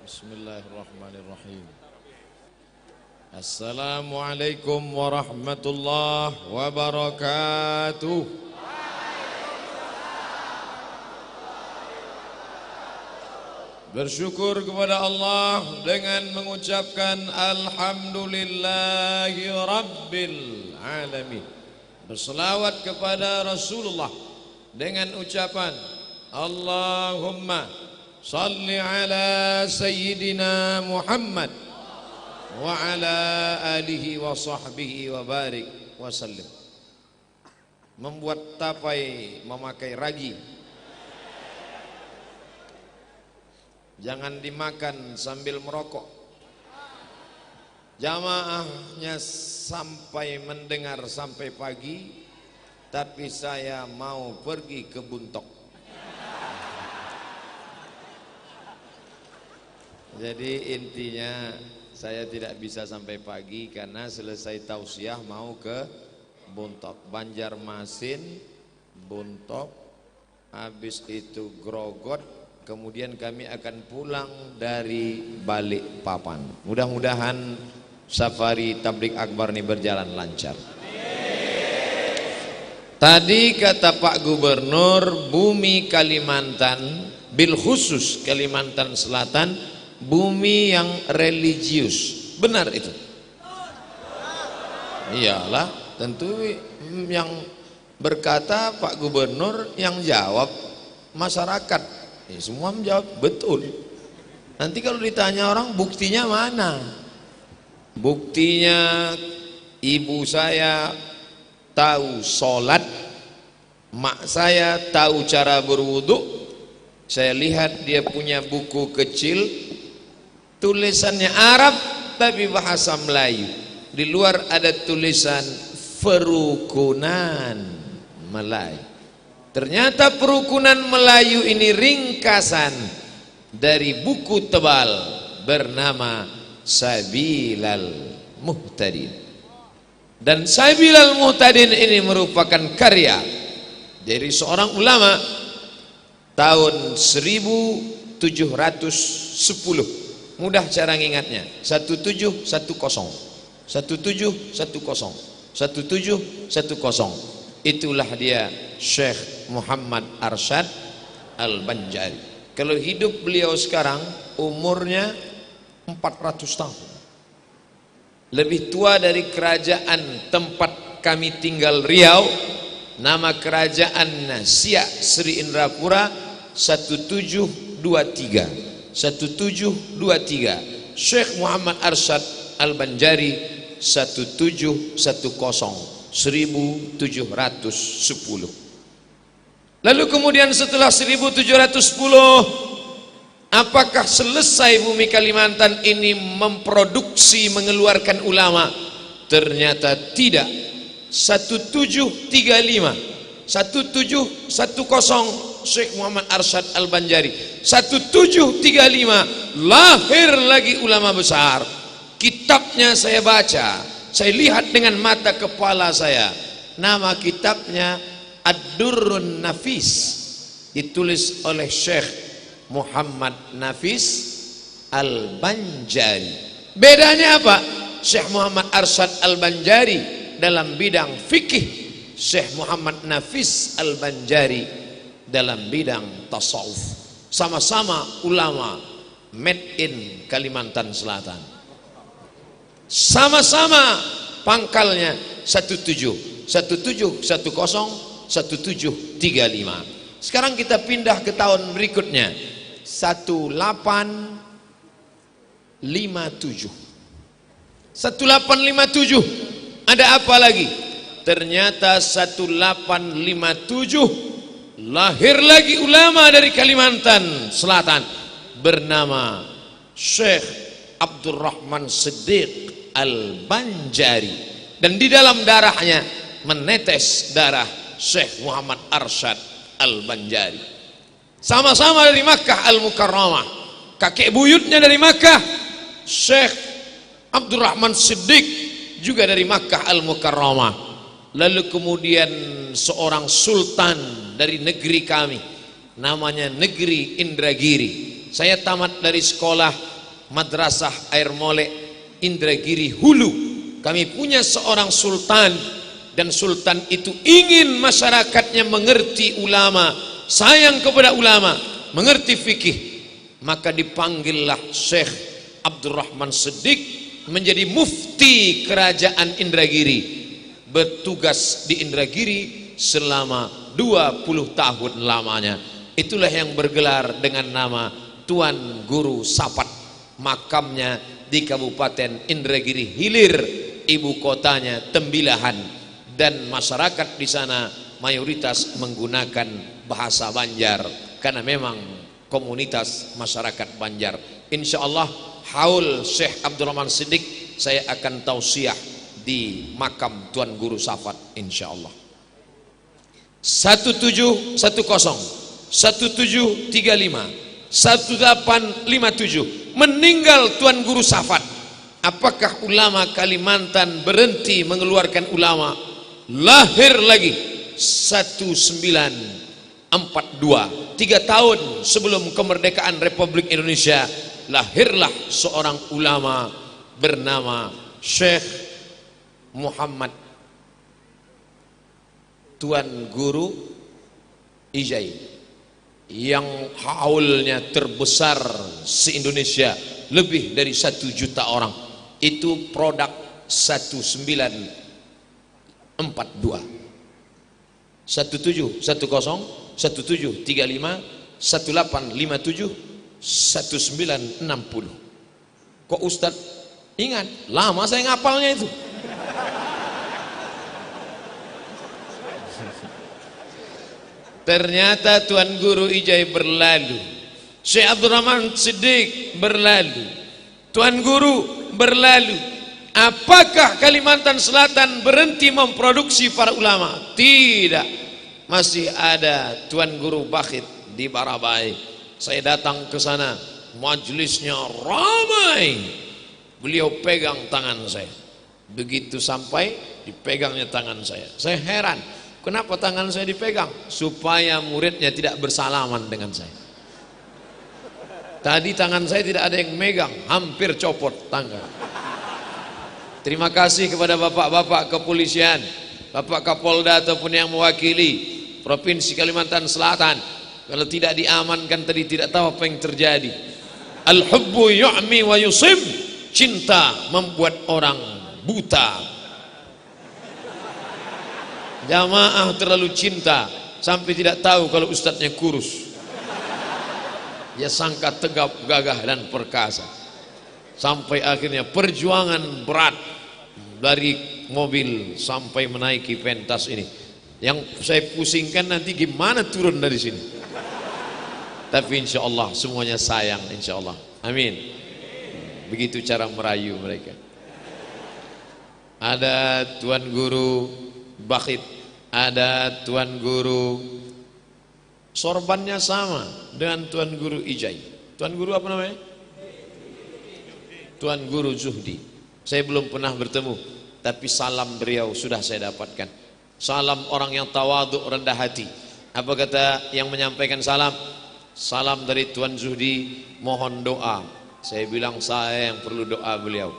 Bismillahirrahmanirrahim. Assalamualaikum warahmatullahi wabarakatuh. Bersyukur kepada Allah dengan mengucapkan Alhamdulillahi Rabbil Alamin. Berselawat kepada Rasulullah dengan ucapan Allahumma salli ala Sayyidina Muhammad wa ala alihi wa sahbihi wa barik wa sallim. Membuat tapai memakai ragi, jangan dimakan sambil merokok. Jamaahnya sampai mendengar sampai pagi, tapi saya mau pergi ke Buntok. Jadi intinya saya tidak bisa sampai pagi karena selesai tausiah mau ke Buntok, Banjarmasin, Buntok, habis itu Grogot, kemudian kami akan pulang dari Balikpapan. Mudah-mudahan safari tabligh akbar ini berjalan lancar. Tadi kata Pak Gubernur, bumi Kalimantan, bil khusus Kalimantan Selatan, bumi yang religius. Benar itu? Iyalah, tentu yang berkata Pak Gubernur, yang jawab masyarakat. Ya, semua menjawab betul. Nanti kalau ditanya orang, buktinya mana? Buktinya ibu saya tahu sholat, mak saya tahu cara berwudu. Saya lihat dia punya buku kecil, tulisannya Arab tapi bahasa Melayu. Di luar ada tulisan Perukunan Melayu. Ternyata Perukunan Melayu ini ringkasan dari buku tebal bernama Sabilal Muhtadin. Dan Sabilal Muhtadin ini merupakan karya dari seorang ulama tahun 1710. Mudah cara ngingatnya, 1710 itulah dia Syekh Muhammad Arsyad Al-Banjari. Kalau hidup beliau sekarang umurnya 400 tahun, lebih tua dari kerajaan tempat kami tinggal Riau. Nama kerajaannya Siak Sri Indrapura 1723. Syekh Muhammad Arsyad Al-Banjari 1710. Lalu kemudian setelah 1710, apakah selesai bumi Kalimantan ini memproduksi mengeluarkan ulama? Ternyata tidak. 1735 Syekh Muhammad Arsyad Al-Banjari 1735 lahir lagi ulama besar. Kitabnya saya baca, saya lihat dengan mata kepala saya. Nama kitabnya Ad-Durrun Nafis, ditulis oleh Syekh Muhammad Nafis Al-Banjari. Bedanya apa? Syekh Muhammad Arsyad Al-Banjari dalam bidang fikih, Syekh Muhammad Nafis Al-Banjari dalam bidang tasawuf. Sama-sama ulama made in Kalimantan Selatan, sama-sama pangkalnya 1710 1735. Sekarang kita pindah ke tahun berikutnya 1857. Ada apa lagi? Ternyata 1857 lahir lagi ulama dari Kalimantan Selatan bernama Syekh Abdurrahman Siddiq Al-Banjari, dan di dalam darahnya menetes darah Syekh Muhammad Arsyad Al-Banjari. Sama-sama dari Makkah Al-Mukarramah, kakek buyutnya dari Makkah. Syekh Abdurrahman Siddiq juga dari Makkah Al-Mukarramah. Lalu kemudian seorang sultan dari negeri kami, namanya negeri Indragiri. Saya tamat dari sekolah Madrasah Air Molek Indragiri Hulu. Kami punya seorang sultan, dan sultan itu ingin masyarakatnya mengerti ulama, sayang kepada ulama, mengerti fikih. Maka dipanggillah Syekh Abdurrahman Siddiq menjadi mufti kerajaan Indragiri, bertugas di Indragiri selama 20 tahun lamanya. Itulah yang bergelar dengan nama Tuan Guru Safat. Makamnya di Kabupaten Indragiri Hilir, ibu kotanya Tembilahan, dan masyarakat di sana mayoritas menggunakan bahasa Banjar karena memang komunitas masyarakat Banjar. Insya Allah haul Syekh Abdurrahman Siddiq saya akan tausiah di makam Tuan Guru Safat insya Allah. 1710 1735 1857 meninggal Tuan Guru Safat. Apakah ulama Kalimantan berhenti mengeluarkan ulama? Lahir lagi 1942, 3 tahun sebelum kemerdekaan Republik Indonesia, lahirlah seorang ulama bernama Syekh Muhammad Tuan Guru Ijai, yang haulnya terbesar se-Indonesia, lebih dari 1 juta orang. Itu produk 1942, 1710 1735 1857 1960. Kok Ustadz ingat? Lama saya ngapalnya itu. Ternyata Tuan Guru Ijai berlalu, Syekh Abdurrahman Siddiq berlalu, Tuan Guru berlalu. Apakah Kalimantan Selatan berhenti memproduksi para ulama? Tidak, masih ada Tuan Guru Bakhit di Barabai. Saya datang ke sana, majelisnya ramai. Beliau pegang tangan saya. Begitu sampai, dipegangnya tangan saya. Saya heran, kenapa tangan saya dipegang? Supaya muridnya tidak bersalaman dengan saya. Tadi tangan saya tidak ada yang megang, hampir copot tangga. Terima kasih kepada bapak-bapak kepolisian, bapak Kapolda ataupun yang mewakili Provinsi Kalimantan Selatan. Kalau tidak diamankan tadi tidak tahu apa yang terjadi. Al-hubbu yu'mi wa yusim. Cinta membuat orang buta. Jamaah terlalu cinta sampai tidak tahu kalau ustadznya kurus. Dia sangka tegap, gagah dan perkasa. Sampai akhirnya perjuangan berat dari mobil sampai menaiki pentas ini. Yang saya pusingkan nanti gimana turun dari sini. Tapi insya Allah semuanya sayang, insya Allah. Amin. Begitu cara merayu mereka. Ada Tuan Guru Bakhit, ada Tuan Guru, sorbannya sama dengan Tuan Guru Ijai. Tuan Guru apa namanya? Tuan Guru Zuhdi. Saya belum pernah bertemu, tapi salam beliau sudah saya dapatkan. Salam orang yang tawaduk, rendah hati. Apa kata yang menyampaikan salam? Salam dari Tuan Zuhdi, mohon doa. Saya bilang saya yang perlu doa beliau.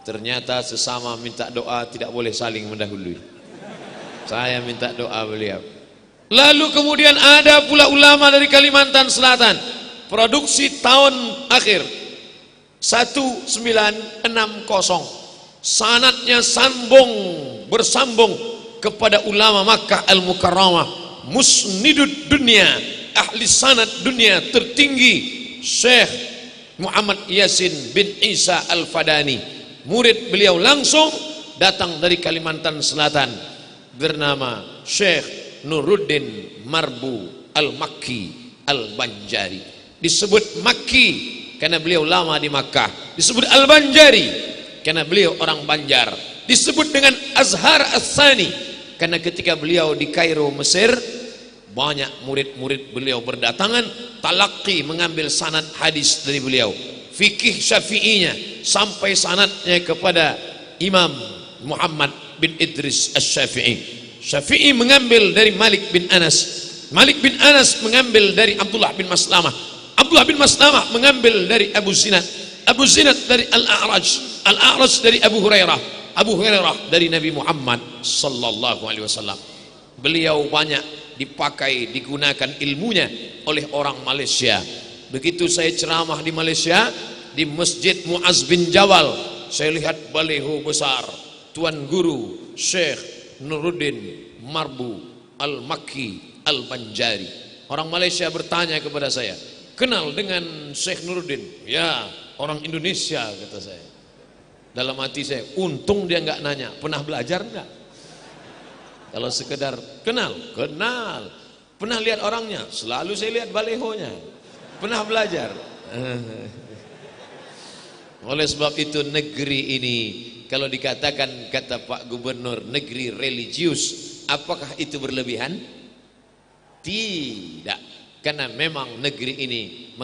Ternyata sesama minta doa tidak boleh saling mendahului. Saya minta doa beliau. Lalu kemudian ada pula ulama dari Kalimantan Selatan. Produksi tahun akhir 1960. Sanadnya bersambung kepada ulama Makkah Al-Mukarramah, musnidud dunia, ahli sanad dunia tertinggi, Syekh Muhammad Yasin bin Isa Al-Fadani. Murid beliau langsung datang dari Kalimantan Selatan, bernama Syekh Nuruddin Marbu Al-Makki Al-Banjari. Disebut Makki karena beliau lama di Makkah, disebut Al-Banjari karena beliau orang Banjar, disebut dengan Azhar As-Sani karena ketika beliau di Kairo, Mesir, banyak murid-murid beliau berdatangan, talaqi, mengambil sanad hadis dari beliau, fikih syafi'inya sampai sanadnya kepada Imam Muhammad bin Idris Asy-Syafi'i. Syafi'i mengambil dari Malik bin Anas, Malik bin Anas mengambil dari Abdullah bin Maslamah, Abdullah bin Maslamah mengambil dari Abu Zinad, Abu Zinad dari Al-A'raj dari Abu Hurairah dari Nabi Muhammad sallallahu alaihi wasallam. Beliau banyak dipakai, digunakan ilmunya oleh orang Malaysia. Begitu saya ceramah di Malaysia, di Masjid Muaz bin Jabal, saya lihat baliho besar Tuan Guru Syekh Nuruddin Marbu Al-Makki Al-Banjari. Orang Malaysia bertanya kepada saya, kenal dengan Syekh Nuruddin? Ya, orang Indonesia, kata saya. Dalam hati saya, untung dia nggak nanya, pernah belajar nggak? Kalau sekedar kenal. Pernah lihat orangnya? Selalu saya lihat balihonya. Pernah belajar? Oleh sebab itu negeri ini, kalau dikatakan kata Pak Gubernur negeri religius, apakah itu berlebihan? Tidak, karena memang negeri ini